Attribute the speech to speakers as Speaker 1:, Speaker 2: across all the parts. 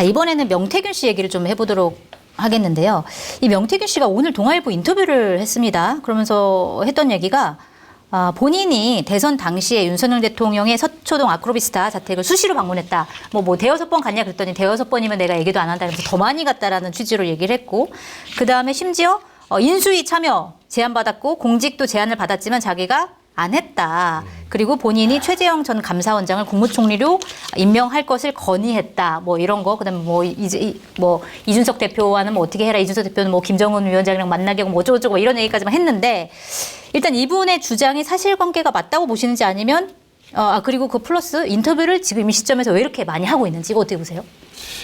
Speaker 1: 자, 이번에는 명태균 씨 얘기를 좀 해보도록 하겠는데요. 이 명태균 씨가 오늘 동아일보 인터뷰를 했습니다. 그러면서 했던 얘기가 본인이 대선 당시에 윤석열 대통령의 서초동 아크로비스타 자택을 수시로 방문했다. 뭐 대여섯 번 갔냐 그랬더니 대여섯 번이면 내가 얘기도 안 한다. 그래서 더 많이 갔다라는 취지로 얘기를 했고, 그 다음에 심지어 인수위 참여 제안받았고 공직도 제안을 받았지만 자기가 안 했다. 그리고 본인이 최재형 전 감사원장을 국무총리로 임명할 것을 건의했다. 뭐 이런 거. 그다음에 이준석 대표와는 뭐 어떻게 해라. 이준석 대표는 뭐 김정은 위원장이랑 만나게 하고 뭐 어쩌고저쩌고 이런 얘기까지만 했는데, 일단 이분의 주장이 사실관계가 맞다고 보시는지, 아니면 그리고 그 플러스 인터뷰를 지금 이 시점에서 왜 이렇게 많이 하고 있는지, 이거 어떻게 보세요?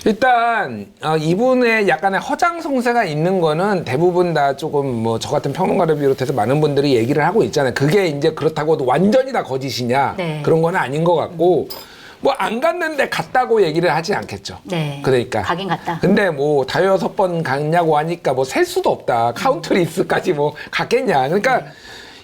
Speaker 2: 일단 이분의 약간의 허장성세가 있는 거는 대부분 다 조금 뭐 저 같은 평론가를 비롯해서 많은 분들이 얘기를 하고 있잖아요. 그게 이제 그렇다고 완전히 다 거짓이냐,
Speaker 1: 네.
Speaker 2: 그런 건 아닌 것 같고, 뭐 안 갔는데 갔다고 얘기를 하지 않겠죠.
Speaker 1: 네.
Speaker 2: 그러니까
Speaker 1: 가긴 갔다.
Speaker 2: 근데 뭐 다여섯 번 갔냐고 하니까 뭐 셀 수도 없다. 카운트리스까지 뭐 갔겠냐. 그러니까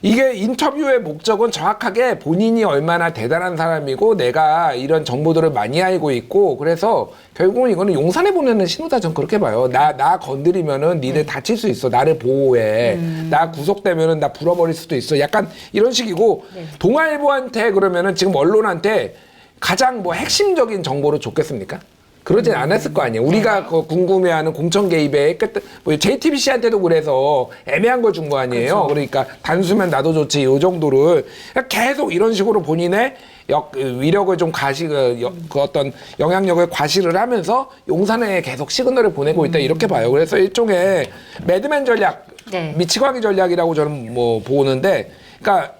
Speaker 2: 이게 인터뷰의 목적은 정확하게 본인이 얼마나 대단한 사람이고 내가 이런 정보들을 많이 알고 있고, 그래서 결국은 이거는 용산에 보내는 신호다. 전 그렇게 봐요. 나 건드리면은 니네 다칠 수 있어. 나를 보호해. 나 구속되면은 나 불어버릴 수도 있어. 약간 이런 식이고, 동아일보한테 그러면은 지금 언론한테 가장 뭐 핵심적인 정보를 줬겠습니까? 그러진 않았을 거 아니에요. 우리가 그 궁금해하는 공천 개입에 뭐 JTBC한테도 그래서 애매한 걸 준 거 아니에요. 그렇죠. 그러니까 단수면 나도 좋지 이 정도를 계속 이런 식으로 본인의 위력을 좀 그 어떤 영향력을 과시를 하면서 용산에 계속 시그널을 보내고 있다, 이렇게 봐요. 그래서 일종의 매드맨 전략, 미치광이 전략이라고 저는 뭐 보는데, 그러니까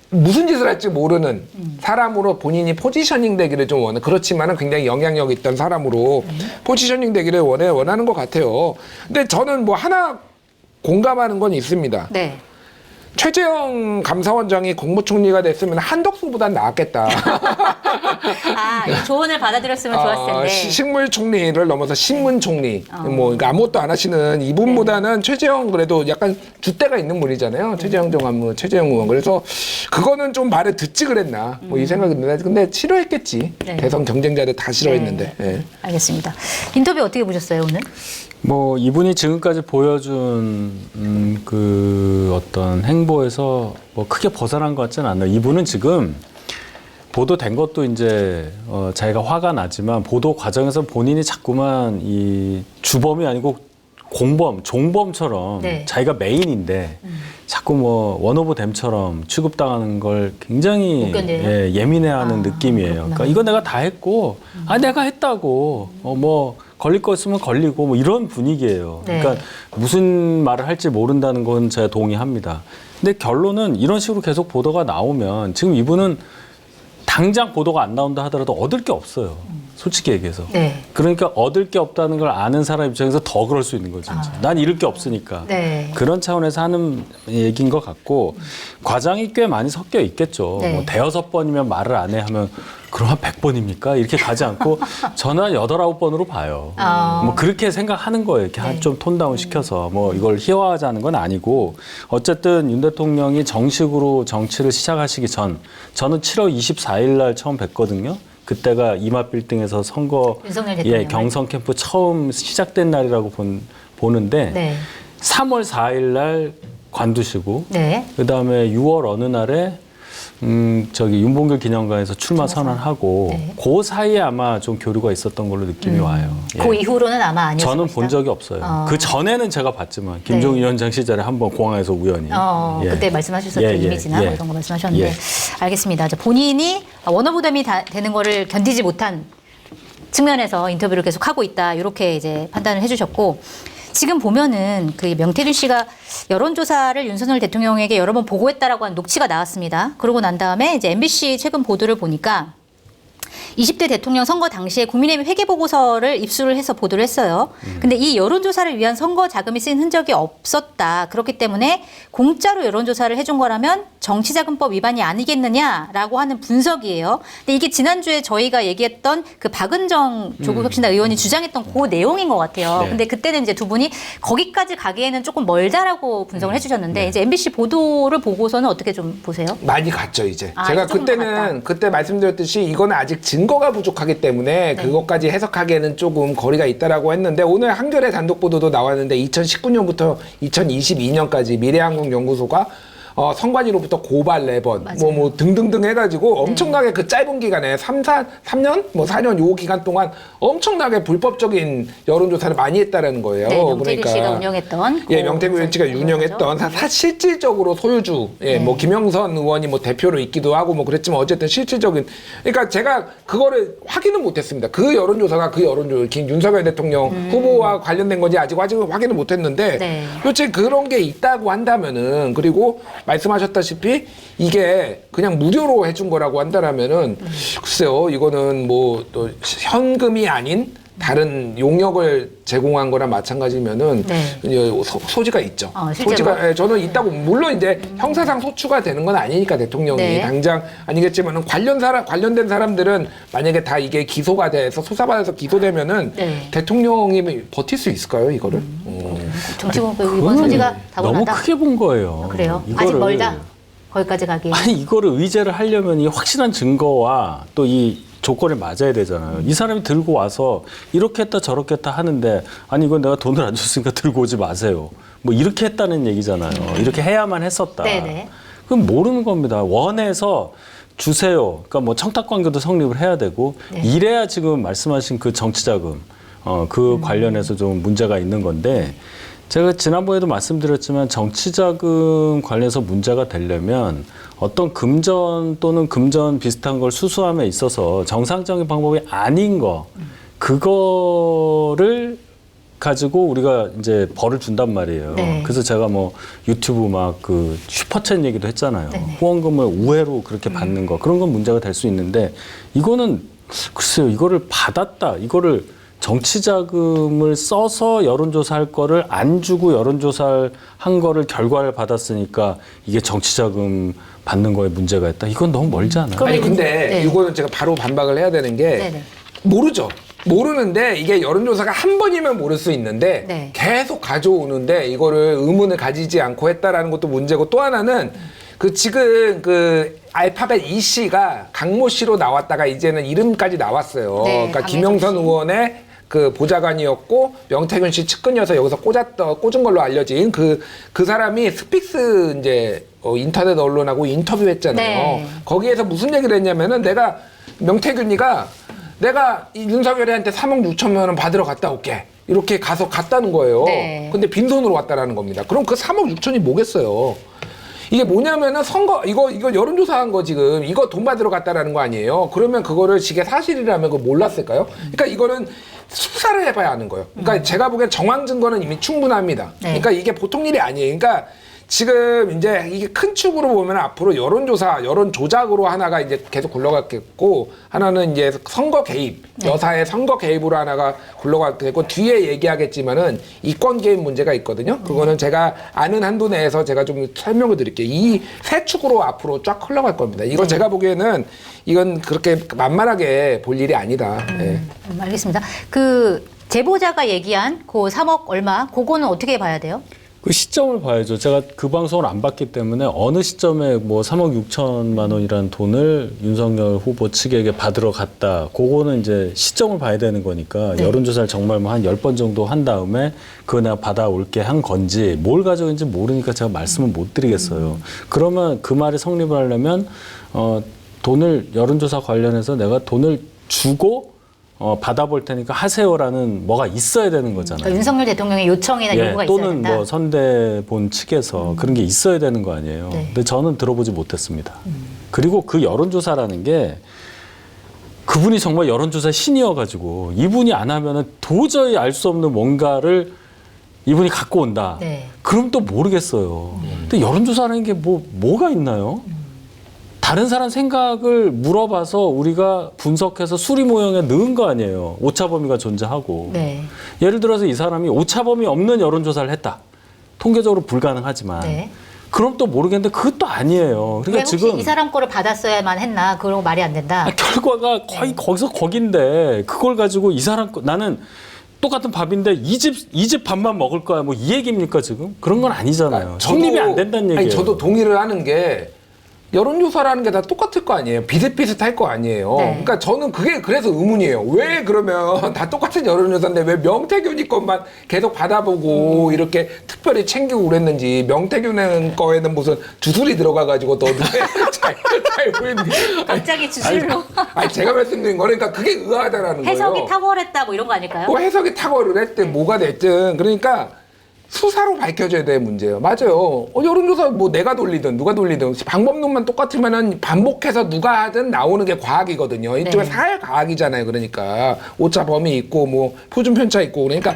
Speaker 2: 무슨 짓을 할지 모르는 사람으로 본인이 포지셔닝 되기를 좀 원해. 그렇지만은 굉장히 영향력 있던 사람으로 포지셔닝 되기를 원하는 것 같아요. 근데 저는 뭐 하나 공감하는 건 있습니다.
Speaker 1: 네.
Speaker 2: 최재형 감사원장이 국무총리가 됐으면 한덕수보단 나았겠다.
Speaker 1: 이 조언을 받아들였으면 좋았을 텐데.
Speaker 2: 식물총리를 넘어서 신문총리. 그러니까 아무것도 안 하시는 이분보다는 최재형 그래도 약간 줏대가 있는 분이잖아요. 최재형 최재형 의원. 그래서 그거는 좀 말을 듣지 그랬나. 뭐 이 생각이 드는데, 근데 싫어했겠지. 대선 경쟁자들 다 싫어했는데. 네.
Speaker 1: 알겠습니다. 인터뷰 어떻게 보셨어요, 오늘?
Speaker 3: 뭐 이분이 지금까지 보여준 그 어떤 행보에서 뭐 크게 벗어난 것 같지는 않아요. 이분은 지금 보도된 것도 이제 자기가 화가 나지만 보도 과정에서 본인이 자꾸만 이 주범이 아니고 공범, 종범처럼 자기가 메인인데 자꾸 뭐 원오브 댐처럼 취급당하는 걸 굉장히 예민해하는 느낌이에요. 그러니까 이거 내가 다 했고, 내가 했다고, 뭐 걸릴 거 있으면 걸리고, 뭐 이런 분위기예요. 그러니까 무슨 말을 할지 모른다는 건 제가 동의합니다. 근데 결론은 이런 식으로 계속 보도가 나오면 지금 이분은 당장 보도가 안 나온다 하더라도 얻을 게 없어요. 솔직히 얘기해서. 그러니까 얻을 게 없다는 걸 아는 사람 입장에서 더 그럴 수 있는 거죠. 난 잃을 게 없으니까. 그런 차원에서 하는 얘기인 것 같고, 과장이 꽤 많이 섞여 있겠죠. 뭐 대여섯 번이면 말을 안 해 하면 그럼 한 100번입니까? 이렇게 가지 않고 저는 한 8, 9번으로 봐요. 뭐 그렇게 생각하는 거예요. 이렇게 좀 톤다운 시켜서. 뭐 이걸 희화화하자는 건 아니고, 어쨌든 윤 대통령이 정식으로 정치를 시작하시기 전, 저는 7월 24일 날 처음 뵀거든요. 그때가 이마빌딩에서 선거 경선 캠프 처음 시작된 날이라고 보는데 3월 4일 날 관두시고 그다음에 6월 어느 날에 윤봉길 기념관에서 출마 선언하고 그 사이에 아마 좀 교류가 있었던 걸로 느낌이 와요.
Speaker 1: 그 이후로는 아마 아니었어요.
Speaker 3: 저는 본 적이 없어요. 그 전에는 제가 봤지만 김종인 위원장 시절에 한번 공항에서 우연히.
Speaker 1: 그때 말씀하셨었던 이미지나 뭐 이런 거 말씀하셨는데 알겠습니다. 본인이 원오브댐이 되는 거를 견디지 못한 측면에서 인터뷰를 계속 하고 있다, 이렇게 이제 판단을 해주셨고, 지금 보면은 그 명태균 씨가 여론조사를 윤석열 대통령에게 여러 번 보고했다라고 한 녹취가 나왔습니다. 그러고 난 다음에 이제 MBC 최근 보도를 보니까 20대 대통령 선거 당시에 국민의힘 회계보고서를 입수를 해서 보도를 했어요. 근데 이 여론조사를 위한 선거 자금이 쓰인 흔적이 없었다. 그렇기 때문에 공짜로 여론조사를 해준 거라면 정치자금법 위반이 아니겠느냐라고 하는 분석이에요. 근데 이게 지난주에 저희가 얘기했던 그 박은정 조국혁신당 의원이 주장했던 그 내용인 것 같아요.
Speaker 2: 네.
Speaker 1: 근데 그때는 이제 두 분이 거기까지 가기에는 조금 멀다라고 분석을 해주셨는데 이제 MBC 보도를 보고서는 어떻게 좀 보세요?
Speaker 2: 많이 갔죠 이제.
Speaker 1: 아,
Speaker 2: 제가
Speaker 1: 이제 조금 더
Speaker 2: 그때는 그때 말씀드렸듯이 이거는 아직 증거가 부족하기 때문에 그것까지 해석하기에는 조금 거리가 있다라고 했는데 오늘 한겨레 단독 보도도 나왔는데 2019년부터 2022년까지 미래항공연구소가 선관위로부터 고발 4번, 뭐 등등등 해가지고 엄청나게 그 짧은 기간에 3년? 뭐 4년 요 기간 동안 엄청나게 불법적인 여론조사를 많이 했다라는 거예요.
Speaker 1: 네, 명태균 씨가 운영했던.
Speaker 2: 예, 명태균 씨가 운영했던 실질적으로 소유주, 예, 뭐 김영선 의원이 뭐 대표로 있기도 하고 뭐 그랬지만 어쨌든 실질적인, 그러니까 제가 그거를 확인은 못했습니다. 그 여론조사가 윤석열 대통령 후보와 관련된 건지 아직 확인을 못했는데,
Speaker 1: 네.
Speaker 2: 도대체 그런 게 있다고 한다면은 그리고 말씀하셨다시피 이게 그냥 무료로 해준 거라고 한다라면은 글쎄요, 이거는 뭐 또 현금이 아닌 다른 용역을 제공한 거랑 마찬가지면은 소지가 있죠.
Speaker 1: 실제로?
Speaker 2: 소지가 저는 있다고. 물론 이제 형사상 소추가 되는 건 아니니까 대통령이 당장 아니겠지만은 관련된 사람들은 만약에 다 이게 기소가 돼서 수사받아서 기소되면은 대통령이 버틸 수 있을까요 이거를?
Speaker 1: 정치공백 위반 소지가
Speaker 3: 너무
Speaker 1: 다분하다.
Speaker 3: 크게 본 거예요.
Speaker 1: 그래요? 아직 멀다. 거기까지 가기.
Speaker 3: 아니 이거를 의제를 하려면 이 확실한 증거와 또 이 조건이 맞아야 되잖아요. 이 사람이 들고 와서 이렇게 했다 저렇게 했다 하는데 아니 이건 내가 돈을 안 줬으니까 들고 오지 마세요. 뭐 이렇게 했다는 얘기잖아요. 이렇게 해야만 했었다.
Speaker 1: 네네.
Speaker 3: 그럼 모르는 겁니다. 원해서 주세요. 그러니까 뭐 청탁관계도 성립을 해야 되고 이래야 지금 말씀하신 그 정치자금 그 관련해서 좀 문제가 있는 건데 제가 지난번에도 말씀드렸지만 정치자금 관련해서 문제가 되려면 어떤 금전 또는 금전 비슷한 걸 수수함에 있어서 정상적인 방법이 아닌 거 그거를 가지고 우리가 이제 벌을 준단 말이에요. 그래서 제가 뭐 유튜브 막 그 슈퍼챗 얘기도 했잖아요. 후원금을 우회로 그렇게 받는 거 그런 건 문제가 될 수 있는데 이거는 글쎄요 이거를 받았다 이거를 정치자금을 써서 여론조사할 거를 안 주고 여론조사를 한 거를 결과를 받았으니까 이게 정치자금 받는 거에 문제가 있다. 이건 너무 멀지 않아요?
Speaker 2: 아니 근데 이거는 제가 바로 반박을 해야 되는 게 모르죠. 모르는데 이게 여론조사가 한 번이면 모를 수 있는데 계속 가져오는데 이거를 의문을 가지지 않고 했다라는 것도 문제고 또 하나는 그 지금 그 알파벳 EC가 강모 씨로 나왔다가 이제는 이름까지 나왔어요. 그러니까 김영선 의원의 그 보좌관이었고 명태균 씨 측근이어서 여기서 꽂은 걸로 알려진 그 사람이 스픽스 이제 인터넷 언론하고 인터뷰했잖아요. 거기에서 무슨 얘기를 했냐면은 명태균이가 내가 윤석열이한테 3억 6천만 원 받으러 갔다 올게. 이렇게 갔다는 거예요. 근데 빈손으로 왔다라는 겁니다. 그럼 그 3억 6천이 뭐겠어요? 이게 뭐냐면은 이거 여론조사한 거 지금 이거 돈 받으러 갔다라는 거 아니에요. 그러면 그거를 이게 사실이라면 그거 몰랐을까요? 그러니까 이거는 수사를 해봐야 하는 거예요. 그러니까 제가 보기엔 정황 증거는 이미 충분합니다. 그러니까 이게 보통 일이 아니에요. 그러니까 지금 이제 이게 큰 축으로 보면 앞으로 여론 조작으로 하나가 이제 계속 굴러갔겠고 하나는 이제 선거 개입, 여사의 선거 개입으로 하나가 굴러갔겠고 뒤에 얘기하겠지만은 이권 개입 문제가 있거든요. 그거는 제가 아는 한도 내에서 제가 좀 설명을 드릴게요. 이 세 축으로 앞으로 쫙 흘러갈 겁니다. 이거 제가 보기에는 이건 그렇게 만만하게 볼 일이 아니다.
Speaker 1: 알겠습니다. 그 제보자가 얘기한 그 3억 얼마, 그거는 어떻게 봐야 돼요?
Speaker 3: 그 시점을 봐야죠. 제가 그 방송을 안 봤기 때문에 어느 시점에 뭐 3억 6천만 원이라는 돈을 윤석열 후보 측에게 받으러 갔다. 그거는 이제 시점을 봐야 되는 거니까 여론조사를 정말 뭐 한 10번 정도 한 다음에 그거 내가 받아올게 한 건지 뭘 가져온지 모르니까 제가 말씀을 못 드리겠어요. 그러면 그 말이 성립을 하려면 돈을 여론조사 관련해서 내가 돈을 주고 받아볼 테니까 하세요라는 뭐가 있어야 되는 거잖아요.
Speaker 1: 그러니까 윤석열 대통령의 요청이나 요구가 있어야
Speaker 3: 또는
Speaker 1: 된다.
Speaker 3: 뭐 선대본 측에서 그런 게 있어야 되는 거 아니에요. 근데 저는 들어보지 못했습니다. 그리고 그 여론조사라는 게 그분이 정말 여론조사 신이어가지고 이분이 안 하면은 도저히 알 수 없는 뭔가를 이분이 갖고 온다. 그럼 또 모르겠어요. 근데 여론조사라는 게 뭐가 있나요? 다른 사람 생각을 물어봐서 우리가 분석해서 수리 모형에 넣은 거 아니에요. 오차범위가 존재하고. 예를 들어서 이 사람이 오차범위 없는 여론조사를 했다. 통계적으로 불가능하지만 그럼 또 모르겠는데 그것도 아니에요.
Speaker 1: 왜
Speaker 3: 그러니까
Speaker 1: 혹시
Speaker 3: 지금
Speaker 1: 이 사람 거를 받았어야만 했나? 그런 거 말이 안 된다.
Speaker 3: 결과가 거의 거기서 거긴데 그걸 가지고 이 사람 거 나는 똑같은 밥인데 이 집 밥만 먹을 거야. 뭐 이 얘기입니까 지금? 그런 건 아니잖아요. 성립이 안 된다는 얘기예요.
Speaker 2: 아니, 저도 동의를 하는 게 여론조사라는 게 다 똑같을 거 아니에요. 비슷비슷할 거 아니에요.
Speaker 1: 네.
Speaker 2: 그러니까 저는 그게 그래서 의문이에요. 왜 그러면 다 똑같은 여론조사인데 왜 명태균이 것만 계속 받아보고 이렇게 특별히 챙기고 그랬는지 명태균 거에는 무슨 주술이 들어가가지고 더 잘 보이는지.
Speaker 1: 갑자기 주술로
Speaker 2: 아니 제가 말씀드린 거는 그러니까 그게 의아하다라는 거예요.
Speaker 1: 해석이 탁월했다 뭐 이런 거 아닐까요?
Speaker 2: 뭐 해석이 탁월을 했든 뭐가 됐든 그러니까 수사로 밝혀져야 될 문제예요. 맞아요. 여론조사 뭐 내가 돌리든 누가 돌리든 방법론만 똑같으면은 반복해서 누가 하든 나오는 게 과학이거든요. 이쪽에
Speaker 1: 네.
Speaker 2: 사회 과학이잖아요. 그러니까 오차 범위 있고 뭐 표준 편차 있고 그러니까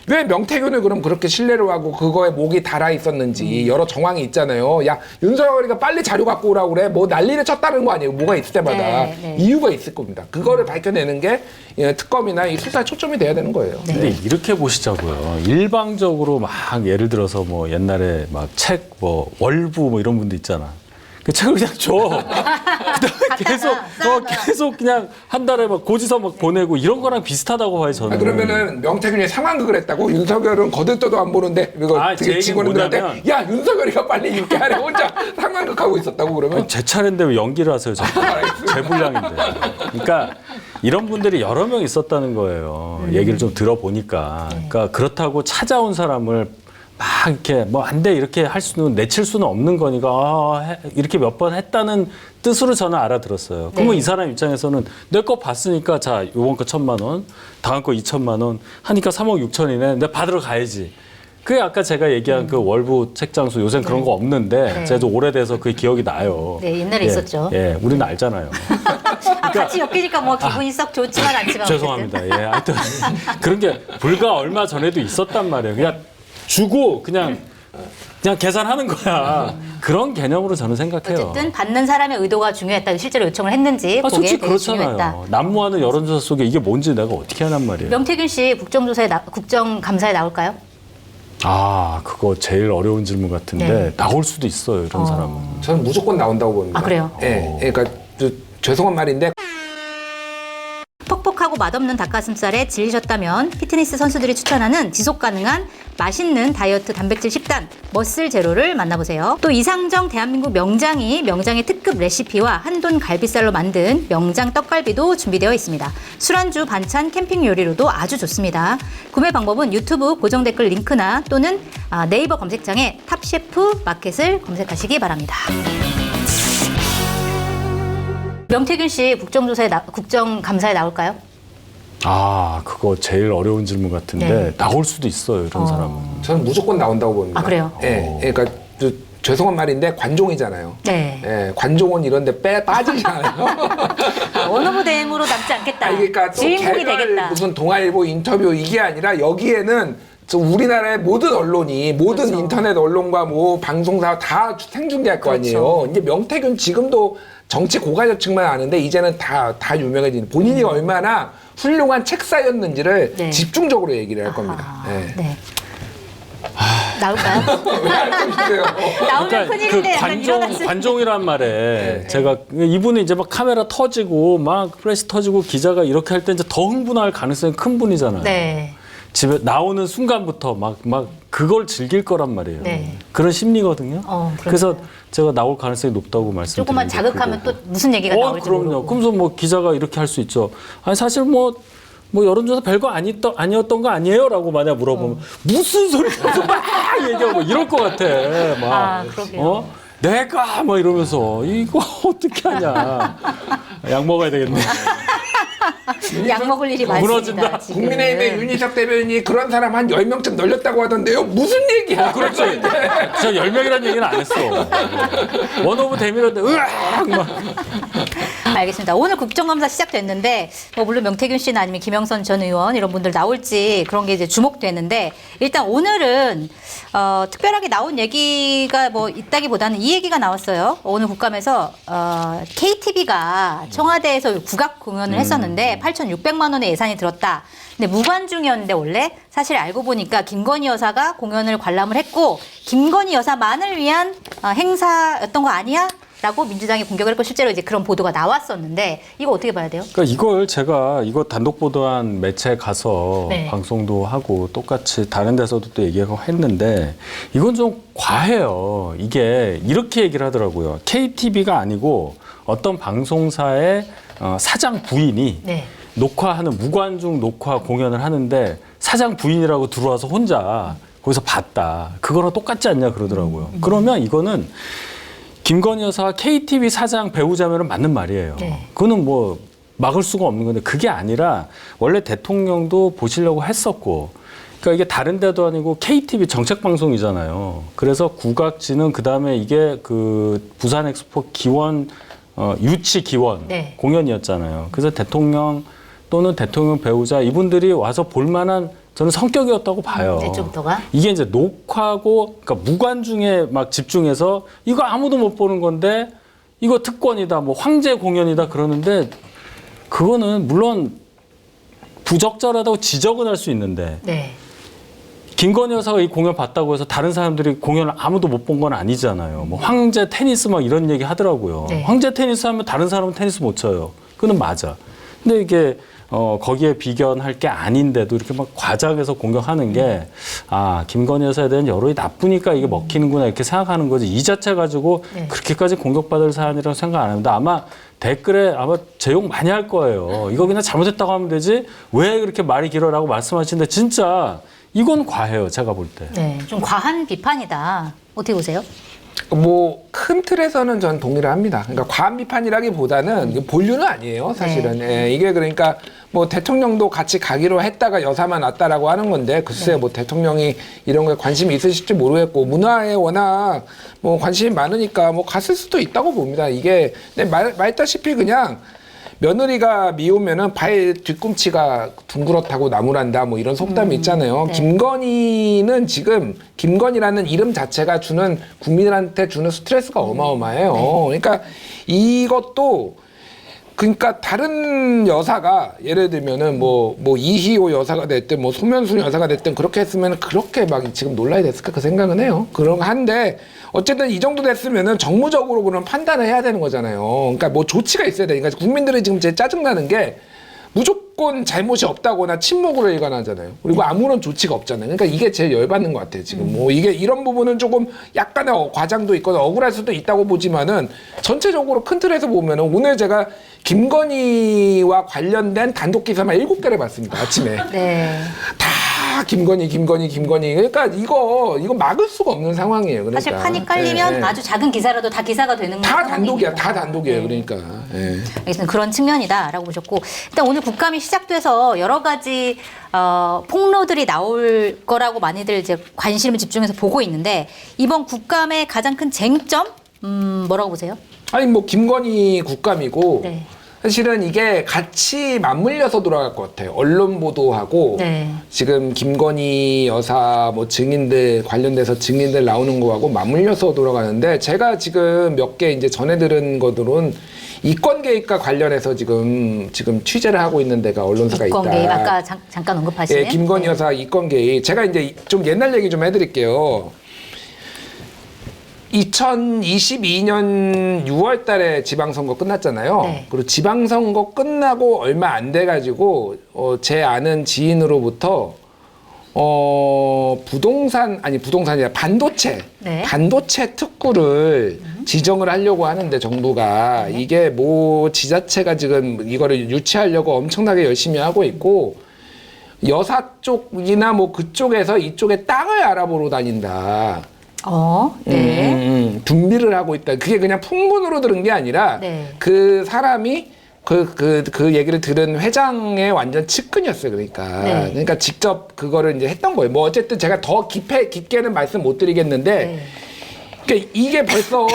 Speaker 2: 왜 명태균을 그럼 그렇게 신뢰를 하고 그거에 목이 달아 있었는지 여러 정황이 있잖아요. 야 윤석열이가 빨리 자료 갖고 오라고 그래. 뭐 난리를 쳤다는 거 아니에요. 뭐가 있을 때마다
Speaker 1: 네.
Speaker 2: 이유가 있을 겁니다. 그거를 밝혀내는 게 특검이나 이 수사에 초점이 돼야 되는 거예요.
Speaker 3: 근데 이렇게 보시자고요. 일방적으로 막 예를 들어서 뭐 옛날에 막 책 뭐 월부 뭐 이런 분도 있잖아. 그 책을 그냥 줘. 그다음에 계속 그냥 한 달에 막 고지서 막 보내고 이런 거랑 비슷하다고 봐요 저는.
Speaker 2: 그러면은 명태균이 상황극을 했다고 윤석열은 거들떠도 안 보는데 이거
Speaker 3: 제
Speaker 2: 되게
Speaker 3: 얘기는
Speaker 2: 직원들한테
Speaker 3: 뭐냐면-
Speaker 2: 야 윤석열이가 빨리 이렇게 하래 혼자 상황극하고 있었다고 그러면
Speaker 3: 제 차례인데 왜 연기를 하세요? 제 분량인데. 그러니까 이런 분들이 여러 명 있었다는 거예요. 얘기를 좀 들어보니까. 그러니까 그렇다고 찾아온 사람을 막 이렇게 뭐 안 돼 이렇게 할 수는 내칠 수는 없는 거니까 이렇게 몇 번 했다는 뜻으로 저는 알아들었어요. 그러면 이 사람 입장에서는 내 거 봤으니까 자 요번 거 1,000만 원, 다음 거 2,000만 원 하니까 3억 6천이네. 내가 받으러 가야지. 그게 아까 제가 얘기한 그 월부 책장수 요새 그런 거 없는데 제가 좀 오래돼서 그 기억이 나요.
Speaker 1: 네, 옛날에 있었죠.
Speaker 3: 예, 우리는 알잖아요.
Speaker 1: 같이 엮이니까 뭐 기분이 썩 좋지만 않지만
Speaker 3: 죄송합니다. 예, 하여튼 그런 게 불과 얼마 전에도 있었단 말이에요. 그냥 주고 그냥 계산하는 거야. 그런 개념으로 저는 생각해요.
Speaker 1: 어쨌든 받는 사람의 의도가 중요했다. 실제로 요청을 했는지 그게
Speaker 3: 솔직히
Speaker 1: 되게 중요했다.
Speaker 3: 그렇잖아요. 난무하는 여론조사 속에 이게 뭔지 내가 어떻게 하란 말이에요.
Speaker 1: 명태균 씨 국정감사에 나올까요?
Speaker 3: 아, 그거 제일 어려운 질문 같은데
Speaker 1: 네.
Speaker 3: 나올 수도 있어요. 이런 사람은.
Speaker 2: 저는 무조건 나온다고 봅니다.
Speaker 1: 아, 그래요?
Speaker 2: 예, 그러니까 죄송한 말인데
Speaker 1: 퍽퍽하고 맛없는 닭가슴살에 질리셨다면 피트니스 선수들이 추천하는 지속 가능한 맛있는 다이어트 단백질 식단 머슬 제로를 만나보세요. 또 이상정 대한민국 명장의 특급 레시피와 한돈 갈비살로 만든 명장 떡갈비도 준비되어 있습니다. 술안주, 반찬, 캠핑 요리로도 아주 좋습니다. 구매 방법은 유튜브 고정 댓글 링크나 또는 네이버 검색창에 탑셰프 마켓을 검색하시기 바랍니다. 명태균 씨 국정감사에 나올까요?
Speaker 3: 아, 그거 제일 어려운 질문 같은데
Speaker 1: 네.
Speaker 3: 나올 수도 있어요. 이런 사람은.
Speaker 2: 저는 무조건 나온다고 봅니다.
Speaker 1: 아, 그래요?
Speaker 2: 예, 그러니까 죄송한 말인데 관종이잖아요.
Speaker 1: 네.
Speaker 2: 예, 관종은 이런데 빠지잖아요.
Speaker 1: 원오브 댐으로 남지 않겠다.
Speaker 2: 그러니까 또
Speaker 1: 주인공이
Speaker 2: 개별
Speaker 1: 되겠다.
Speaker 2: 무슨 동아일보 인터뷰 이게 아니라 여기에는 우리나라의 모든 언론이 모든
Speaker 1: 그렇죠.
Speaker 2: 인터넷 언론과 뭐 방송사 다 생중계할 거
Speaker 1: 그렇죠.
Speaker 2: 아니에요. 이제 명태균 지금도 정치 고가저층만 아는데 이제는 다 유명해진 본인이 얼마나 훌륭한 책사였는지를
Speaker 1: 네.
Speaker 2: 집중적으로 얘기를 할 겁니다.
Speaker 1: 아,
Speaker 2: 네.
Speaker 1: 네. 나올까요?
Speaker 2: 왜안 해주세요?
Speaker 1: 나오면 큰일인데 약간
Speaker 3: 관종,
Speaker 1: 일어났을
Speaker 3: 관종이란 말에 제가 이분은 이제 막 카메라 터지고 막 플래시 터지고 기자가 이렇게 할 때 이제 더 흥분할 가능성이 큰 분이잖아요.
Speaker 1: 네.
Speaker 3: 집에 나오는 순간부터 막 그걸 즐길 거란 말이에요.
Speaker 1: 네.
Speaker 3: 그런 심리거든요.
Speaker 1: 그럼요.
Speaker 3: 그래서 제가 나올 가능성이 높다고 말씀드리는
Speaker 1: 조금만 자극하면 또 무슨 얘기가 나올지
Speaker 3: 그럼요.
Speaker 1: 모르고.
Speaker 3: 그러면서 뭐 기자가 이렇게 할 수 있죠. 아니 사실 뭐 여론조사 별거 아니었던 거 아니에요라고 만약 물어보면 무슨 소리냐고 막 얘기하고 이럴 것 같아. 막
Speaker 1: 아, 그러게요.
Speaker 3: 내가 뭐 이러면서 이거 어떻게 하냐. 약 먹어야 되겠네.
Speaker 1: 약 먹을 일이 많습니다.
Speaker 3: 무너진다.
Speaker 1: 지금.
Speaker 2: 국민의힘의 윤희석 대변인이 그런 사람 한 10명쯤 널렸다고 하던데요. 무슨 얘기야?
Speaker 3: 그렇지. 저 10명이라는 얘기는 안 했어. 원오브 데미런데 으악 막.
Speaker 1: 알겠습니다. 오늘 국정감사 시작됐는데 뭐 물론 명태균 씨나 아니면 김영선 전 의원 이런 분들 나올지 그런 게 이제 주목되는데 일단 오늘은 특별하게 나온 얘기가 뭐 있다기보다는 이 얘기가 나왔어요. 오늘 국감에서 KTV가 청와대에서 국악 공연을 했었는데 공연에 8,600만 원의 예산이 들었다. 근데 무관중이었는데 원래 사실 알고 보니까 김건희 여사가 공연을 관람을 했고 김건희 여사만을 위한 행사였던 거 아니야? 라고 민주당이 공격을 했고 실제로 이제 그런 보도가 나왔었는데 이거 어떻게 봐야 돼요?
Speaker 3: 그러니까 이걸 제가 이거 단독 보도한 매체에 가서
Speaker 1: 네.
Speaker 3: 방송도 하고 똑같이 다른 데서도 또 얘기하고 했는데 이건 좀 과해요. 이게 이렇게 얘기를 하더라고요. KTV가 아니고 어떤 방송사의 사장 부인이
Speaker 1: 네.
Speaker 3: 녹화하는 무관중 녹화 공연을 하는데 사장 부인이라고 들어와서 혼자 거기서 봤다. 그거랑 똑같지 않냐 그러더라고요. 그러면 이거는 김건희 여사가 KTV 사장 배우자면은 맞는 말이에요.
Speaker 1: 네.
Speaker 3: 그거는 뭐 막을 수가 없는 건데 그게 아니라 원래 대통령도 보시려고 했었고 그러니까 이게 다른 데도 아니고 KTV 정책방송이잖아요. 그래서 국악지는 그다음에 이게 그 부산 엑스포 기원 유치 기원
Speaker 1: 네.
Speaker 3: 공연이었잖아요. 그래서 대통령 또는 대통령 배우자 이분들이 와서 볼 만한 저는 성격이었다고 봐요.
Speaker 1: 이제부터가?
Speaker 3: 이게 이제 녹화고, 그러니까 무관중에 막 집중해서 이거 아무도 못 보는 건데 이거 특권이다, 뭐 황제 공연이다 그러는데 그거는 물론 부적절하다고 지적은 할 수 있는데
Speaker 1: 네.
Speaker 3: 김건희 여사가 이 공연 봤다고 해서 다른 사람들이 공연을 아무도 못 본 건 아니잖아요. 뭐 황제 테니스 막 이런 얘기 하더라고요.
Speaker 1: 네.
Speaker 3: 황제 테니스 하면 다른 사람은 테니스 못 쳐요. 그건 맞아. 근데 이게 거기에 비견할 게 아닌데도 이렇게 막 과장해서 공격하는 게, 김건희 여사에 대한 여론이 나쁘니까 이게 먹히는구나 이렇게 생각하는 거지. 이 자체 가지고
Speaker 1: 네.
Speaker 3: 그렇게까지 공격받을 사안이라고 생각 안 합니다. 아마 댓글에 아마 제욕 많이 할 거예요. 이거 그냥 잘못했다고 하면 되지. 왜 그렇게 말이 길어라고 말씀하시는데 진짜 이건 과해요. 제가 볼 때.
Speaker 1: 네. 좀 과한 비판이다. 어떻게 보세요?
Speaker 2: 뭐 큰 틀에서는 전 동의를 합니다. 그러니까 과한 비판이라기보다는 이게 본류는 아니에요, 사실은. 예, 이게 그러니까 뭐 대통령도 같이 가기로 했다가 여사만 왔다라고 하는 건데 글쎄 뭐 대통령이 이런 거에 관심이 있으실지 모르겠고 문화에 워낙 뭐 관심이 많으니까 뭐 갔을 수도 있다고 봅니다. 이게 말했다시피 그냥 며느리가 미우면은 발 뒤꿈치가 둥그렇다고 나무란다 뭐 이런 속담이 있잖아요.
Speaker 1: 네.
Speaker 2: 김건희는 지금 김건희라는 이름 자체가 주는 국민들한테 주는 스트레스가 어마어마해요. 그러니까 이것도 그러니까 다른 여사가 예를 들면은 뭐 이희호 여사가 됐든 뭐 소면순 여사가 됐든 그렇게 했으면 그렇게 막 지금 논란이 됐을까 그 생각은 해요. 그런 한데 어쨌든 이 정도 됐으면은 정무적으로 그런 판단을 해야 되는 거잖아요. 그러니까 뭐 조치가 있어야 되니까 국민들이 지금 제일 짜증나는 게 무조건 잘못이 없다거나 침묵으로 일관하잖아요. 그리고 아무런 조치가 없잖아요. 그러니까 이게 제일 열받는 것 같아요. 지금 뭐 이게 이런 부분은 조금 약간의 과장도 있거나 억울할 수도 있다고 보지만은 전체적으로 큰 틀에서 보면은 오늘 제가 김건희와 관련된 단독 기사만 7개를 봤습니다. 아침에.
Speaker 1: 네.
Speaker 2: 다 김건희. 그러니까 이거 막을 수가 없는 상황이에요. 그러니까.
Speaker 1: 사실 판이 깔리면
Speaker 2: 예, 예.
Speaker 1: 아주 작은 기사라도 다 기사가 되는
Speaker 2: 다 단독이야.
Speaker 1: 상황이니까.
Speaker 2: 다 단독이에요.
Speaker 1: 네.
Speaker 2: 그러니까. 예.
Speaker 1: 알겠습니다. 그런 측면이다라고 보셨고 일단 오늘 국감이 시작돼서 여러 가지 폭로들이 나올 거라고 많이들 이제 관심을 집중해서 보고 있는데 이번 국감의 가장 큰 쟁점 뭐라고 보세요?
Speaker 2: 아니 뭐 김건희 국감이고
Speaker 1: 네.
Speaker 2: 사실은 이게 같이 맞물려서 돌아갈 것 같아요. 언론 보도하고
Speaker 1: 네.
Speaker 2: 지금 김건희 여사 뭐 증인들 관련돼서 증인들 나오는 거하고 맞물려서 돌아가는데 제가 지금 몇 개 이제 전해 들은 것들은 이권 개입과 관련해서 지금 취재를 하고 있는 데가 언론사가 있다.
Speaker 1: 이권 개입 아까 잠깐 언급하신.
Speaker 2: 예, 김건희 여사 이권 개입. 제가 이제 좀 옛날 얘기 좀 해드릴게요. 2022년 6월 달에 지방선거 끝났잖아요.
Speaker 1: 네.
Speaker 2: 그리고 지방선거 끝나고 얼마 안 돼가지고, 제 아는 지인으로부터, 부동산이 아니라 반도체.
Speaker 1: 네.
Speaker 2: 반도체 특구를 지정을 하려고 하는데 정부가 이게 뭐 지자체가 지금 이거를 유치하려고 엄청나게 열심히 하고 있고, 여사 쪽이나 뭐 그쪽에서 이쪽에 땅을 알아보러 다닌다.
Speaker 1: 네.
Speaker 2: 준비를 하고 있다. 그게 그냥 풍문으로 들은 게 아니라
Speaker 1: 네.
Speaker 2: 그 사람이 그 얘기를 들은 회장의 완전 측근이었어요. 그러니까.
Speaker 1: 네.
Speaker 2: 그러니까 직접 그거를 이제 했던 거예요. 뭐 어쨌든 제가 더 깊게는 말씀 못 드리겠는데
Speaker 1: 네.
Speaker 2: 그러니까 이게 벌써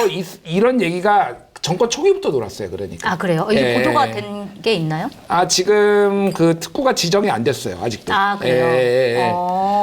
Speaker 2: 이런 얘기가 정권 초기부터 돌았어요. 그러니까.
Speaker 1: 아 그래요? 이게
Speaker 2: 예.
Speaker 1: 보도가 된 게 있나요?
Speaker 2: 지금 그 특구가 지정이 안 됐어요. 아직도.
Speaker 1: 아 그래요?
Speaker 2: 예.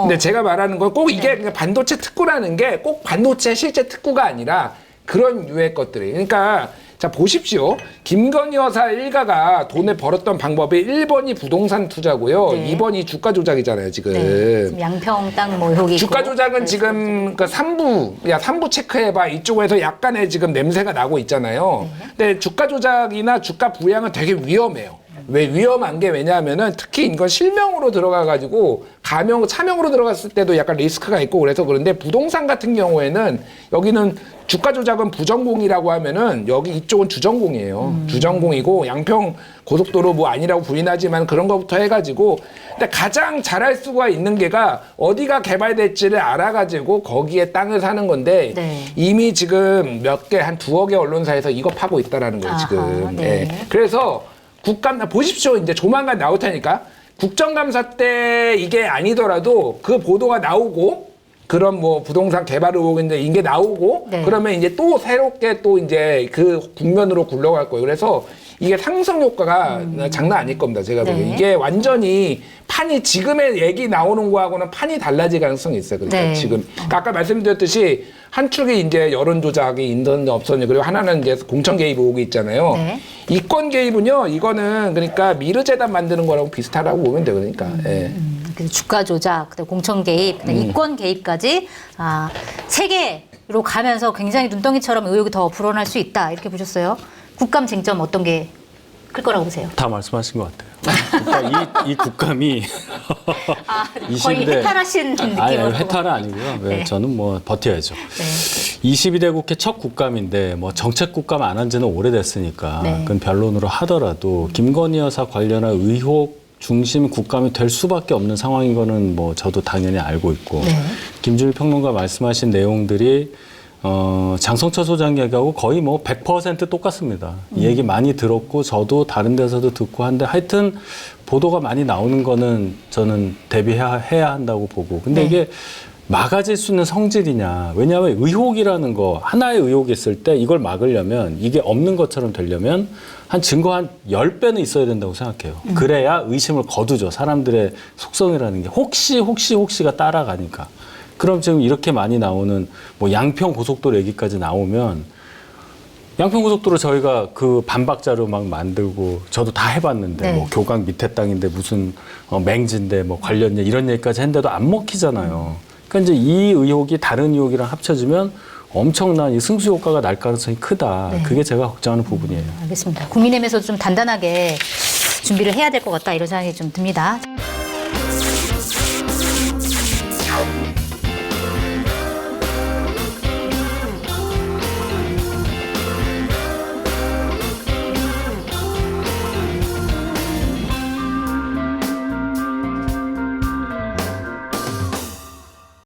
Speaker 2: 근데 제가 말하는 건 꼭 이게 그냥 반도체 특구라는 게 꼭 반도체 실제 특구가 아니라 그런 유의 것들이. 그러니까 자, 보십시오. 김건희 여사 일가가 돈을 벌었던 방법이 1번이 부동산 투자고요.
Speaker 1: 네.
Speaker 2: 2번이 주가 조작이잖아요, 지금.
Speaker 1: 네. 지금 양평 땅 뭐 여기
Speaker 2: 주가
Speaker 1: 있고.
Speaker 2: 조작은
Speaker 1: 네.
Speaker 2: 지금 그 3부 체크해봐. 이쪽에서 약간의 지금 냄새가 나고 있잖아요.
Speaker 1: 네.
Speaker 2: 근데 주가 조작이나 주가 부양은 되게 위험해요. 왜 위험한 게 왜냐하면은 특히 이건 실명으로 들어가가지고 차명으로 들어갔을 때도 약간 리스크가 있고 그래서 그런데 부동산 같은 경우에는 여기는 주가 조작은 부전공이라고 하면은 여기 이쪽은 주전공이에요. 주전공이고 양평 고속도로 뭐 아니라고 부인하지만 그런 거부터 해가지고 근데 가장 잘할 수가 있는 게가 어디가 개발될지를 알아가지고 거기에 땅을 사는 건데
Speaker 1: 네.
Speaker 2: 이미 지금 몇 개 한 2억의 언론사에서 이거 파고 있다라는 거예요.
Speaker 1: 아하,
Speaker 2: 지금.
Speaker 1: 네.
Speaker 2: 예. 그래서 보십시오. 이제 조만간 나올 테니까 국정감사 때 이게 아니더라도 그 보도가 나오고 그런 뭐 부동산 개발 의혹인데 이게 나오고
Speaker 1: 네.
Speaker 2: 그러면 이제 또 새롭게 또 이제 그 국면으로 굴러갈 거예요. 그래서 이게 상승 효과가 장난 아닐 겁니다. 제가
Speaker 1: 네.
Speaker 2: 보기엔 이게 완전히 판이 지금의 얘기 나오는 거하고는 판이 달라질 가능성이 있어요. 그러니까
Speaker 1: 네.
Speaker 2: 지금 아까 말씀드렸듯이 한 축이 이제 여론 조작이 있는지 없었는지 그리고 하나는 이제 공천 개입 의혹이 있잖아요.
Speaker 1: 네.
Speaker 2: 이권 개입은요. 이거는 그러니까 미르재단 만드는 거라고 비슷하다고 보면 돼요. 그러니까. 예.
Speaker 1: 그래서 주가 조작, 그다음에 공천 개입, 그다음에 이권 개입까지 세 개로 가면서 굉장히 눈덩이처럼 의혹이 더 불어날 수 있다 이렇게 보셨어요. 국감 쟁점 어떤 게 클 거라고 보세요?
Speaker 3: 다 말씀하신 것 같아요. 그러니까 이 국감이
Speaker 1: 거의 해탈하신 느낌으로.
Speaker 3: 아니, 해탈은 아니고요. 왜
Speaker 1: 네.
Speaker 3: 저는 뭐 버텨야죠.
Speaker 1: 네.
Speaker 3: 22대 국회 첫 국감인데 뭐 정책 국감 안 한 지는 오래됐으니까
Speaker 1: 네.
Speaker 3: 그건 변론으로 하더라도 김건희 여사 관련한 의혹 중심 국감이 될 수밖에 없는 상황인 거는 뭐 저도 당연히 알고 있고
Speaker 1: 네.
Speaker 3: 김준일 평론가 말씀하신 내용들이 장성철 소장 얘기하고 거의 뭐 100% 똑같습니다. 이 얘기 많이 들었고 저도 다른 데서도 듣고 한데 하여튼 보도가 많이 나오는 거는 저는 대비해야 한다고 보고 근데
Speaker 1: 네.
Speaker 3: 이게 막아질 수 있는 성질이냐. 왜냐하면 의혹이라는 거 하나의 의혹이 있을 때 이걸 막으려면 이게 없는 것처럼 되려면 한 증거 한 10배는 있어야 된다고 생각해요. 그래야 의심을 거두죠. 사람들의 속성이라는 게 혹시가 따라가니까. 그럼 지금 이렇게 많이 나오는 뭐 양평 고속도로 얘기까지 나오면 양평 고속도로 저희가 그 반박자로 막 만들고 저도 다 해봤는데
Speaker 1: 네.
Speaker 3: 뭐 교강 밑에 땅인데 무슨 맹지인데 뭐 관련 이런 얘기까지 했는데도 안 먹히잖아요. 그러니까 이제 이 의혹이 다른 의혹이랑 합쳐지면 엄청난 이 승수 효과가 날 가능성이 크다.
Speaker 1: 네.
Speaker 3: 그게 제가 걱정하는 부분이에요.
Speaker 1: 알겠습니다. 국민의힘에서 좀 단단하게 준비를 해야 될 것 같다 이런 생각이 좀 듭니다.